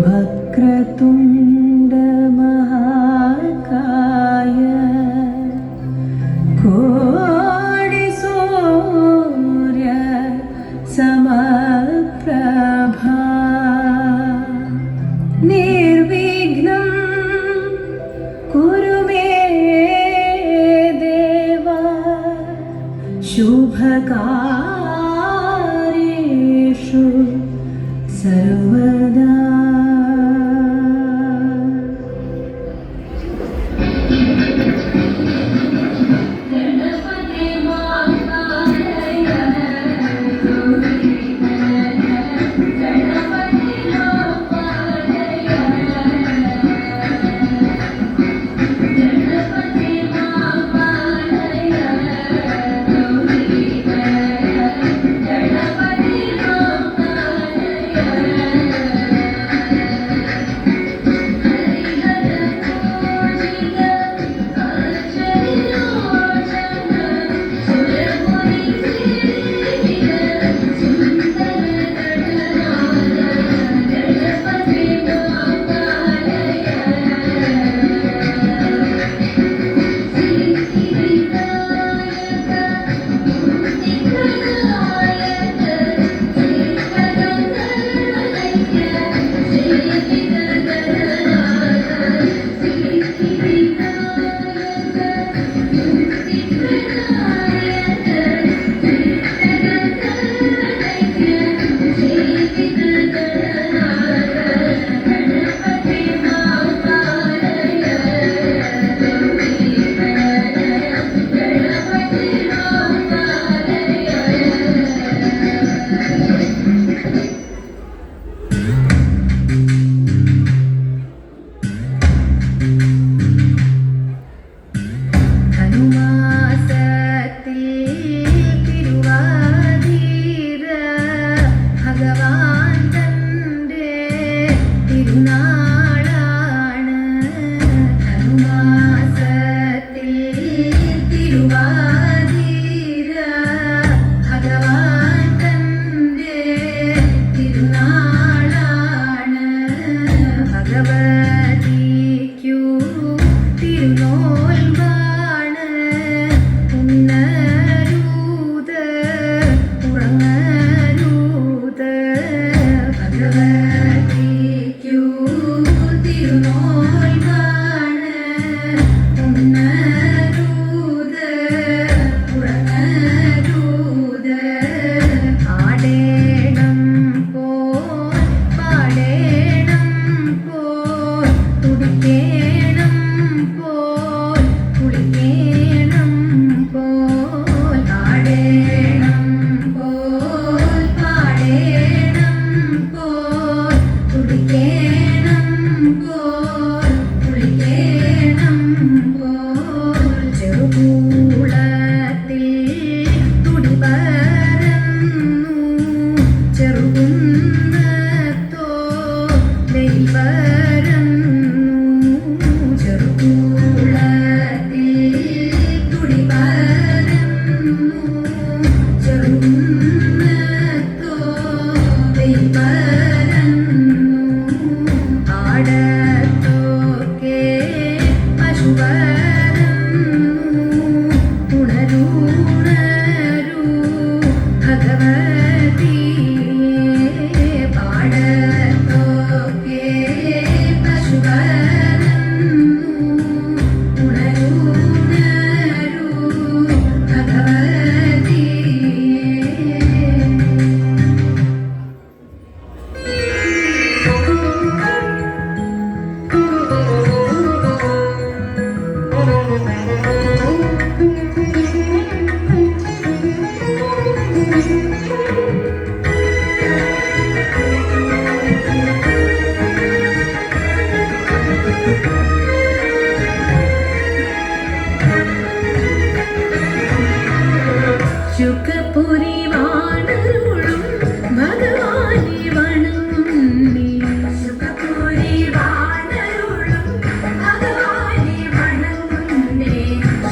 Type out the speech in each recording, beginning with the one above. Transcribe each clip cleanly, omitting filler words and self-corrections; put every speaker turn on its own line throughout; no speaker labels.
वक्रतुण्ड महाकाय कोटिसूर्य समप्रभा निर्विघ्नं कुरु मे देव शुभकार्येषु सर्वदा।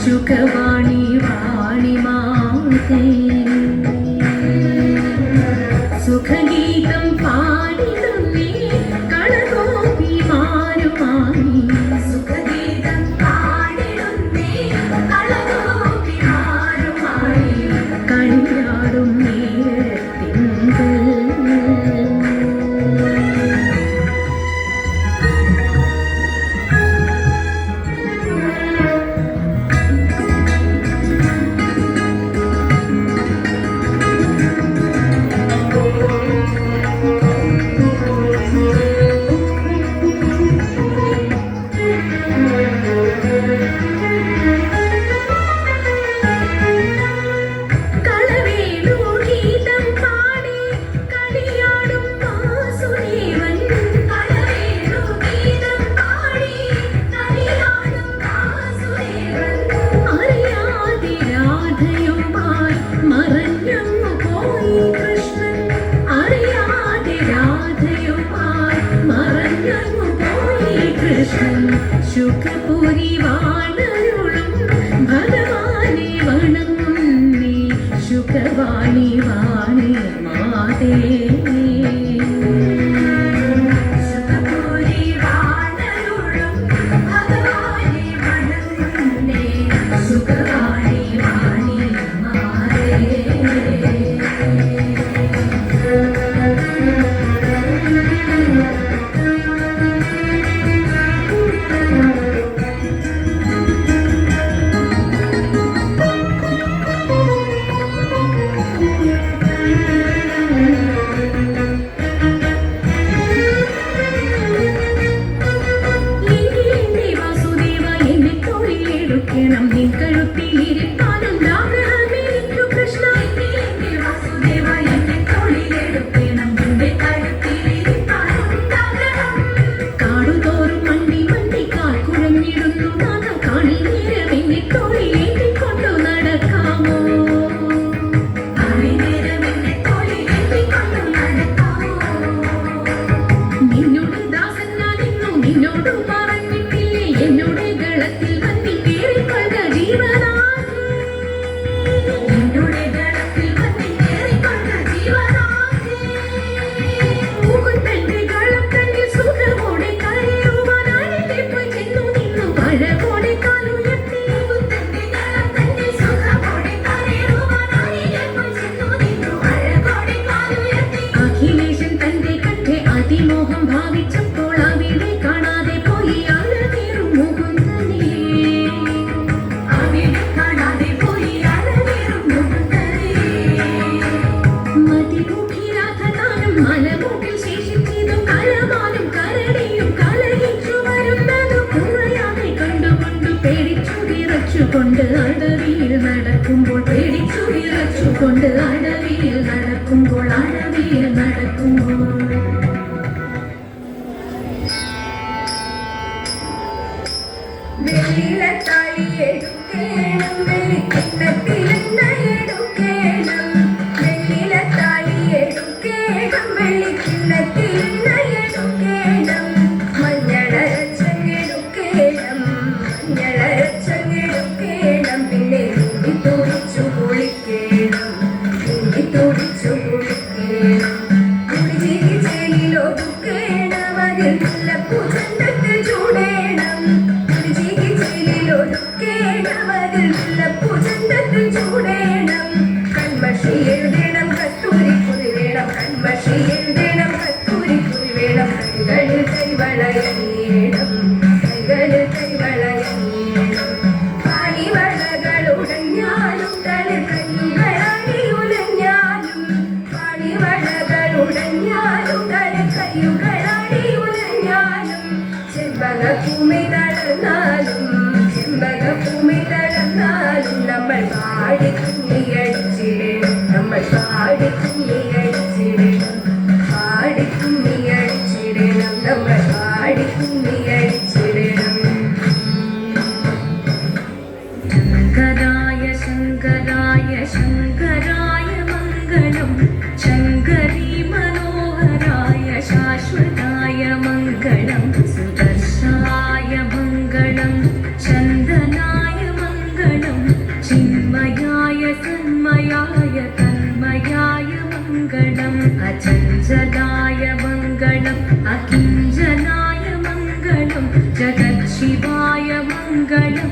ശുഖവാണി വാണിമാതേ സുഖഗീതം പാടി സുഖവാണി വാണി മാതേ സുഖപൂരി വാണരുളും ഭഗവാനെ വണങ്ങുന്നേ സുഖവാണി വാണി മാതേ നിൻ കഴുത്തിലിരിക്കാനും ആഗ്രഹമെനിക്കു കൃഷ്ണ വാസുദേവ എന്നെ തോളിലെടുക്കണം നിന്റെ കഴുത്തിലിരിക്കാനും ആഗ്രഹം കാടുതോറും മണ്ടി മണ്ടി കാൽ കുഴഞ്ഞിടുന്നു നാഥ കാണി നേരം എന്നെ തോളിലേറ്റിക്കൊണ്ടു നടക്കാമോ കാണി നേരം എന്നെ തോളിലേറ്റിക്കൊണ്ടു നടക്കാമോ നിന്നോട് ദാസൻ ഞാൻ ഇന്നു നിന്നോട് പറഞ്ഞിട്ടില്ലേ എന്നോട് ഗളത്തിൽ മോഹം ഭാവിച്ചപ്പോൾ അവിടെ കാണാതെ പോയി അഴകേറും മുകുന്ദനെ അവിടെ കാണാതെ പോയി അഴകേറും മുകുന്ദനെ മതിമുഖിരാധ താനും മലമൂട്ടിൽ ശേഷിച്ചതും കലമാനും കരടിയും കലഹിച്ചു വരുന്നത് കുറയാതെ കണ്ടുകൊണ്ട് പേടിച്ചു വിറച്ചുകൊണ്ട് അടവിയിൽ നടക്കുമ്പോൾ പേടിച്ചു വിറച്ചുകൊണ്ട് അടവിയിൽ നടക്കുമ്പോൾ വെള്ളിലത്താളി എടുക്കേണം വെള്ളിക്കിണ്ണത്തിലെണ്ണ എടുക്കേണം വെള്ളിലത്താളി എടുക്കേണം വെള്ളിക്കിണ്ണത്തിലെണ്ണ എടുക്കേണം മഞ്ഞളരച്ചെടുക്കേണം മഞ്ഞളരച്ചെടുക്കേണം പിന്നെ തുടി തുടിച്ചു കുളിക്കണം തുടി തുടിച്ചു കുളിക്കണം കുടിച്ചിരി ചേലിലൊതുക്കേണം അതിൽ നല്ല പൂച്ചണ്ടത്തിൽ ചൂടേണം ചൂടേണം കൺമഷി എഴുതണം കസ്തൂരിക്കുറി വേണം കൺമഷി എഴുതണം കസ്തൂരിക്കുറി വേണം കൈകളിൽ കൈവളയണിയണം കൈകളിൽ കൈവളയണിയണം പാണിവളകൾ ഉടഞ്ഞാലും തളിർ കയ്യുകളാടി ഉലഞ്ഞാലും പാണിവളകൾ ഉടഞ്ഞാലും തളിർ കയ്യുകളാടി ഉലഞ്ഞാലും ചെമ്പകഭൂമി നടന്നാലും ചെമ്പകഭൂമി നടന്നാലും നമ്മൾ പാടി കുമ്മിയടിച്ചിടണം നമ്മൾ പാടി കുമ്മിയടിച്ചിടണം പാടി കുമ്മിയടിച്ചിടണം നമ്മൾ പാടി കുമ്മിയടിച്ചിടണം ശങ്കരായ ശങ്കരായ മംഗളം ശങ്കരീ മനോഹരായ ശാശ്വതായ മംഗളം സുദർശായ മംഗളം ചന്ദനായ മംഗളം ചിന്മയായ തന്മയായ തന്മയായ മംഗളം അചഞ്ചലായ മംഗളം അകിഞ്ചനായ മംഗളം ജഗത് ശിവായ മംഗളം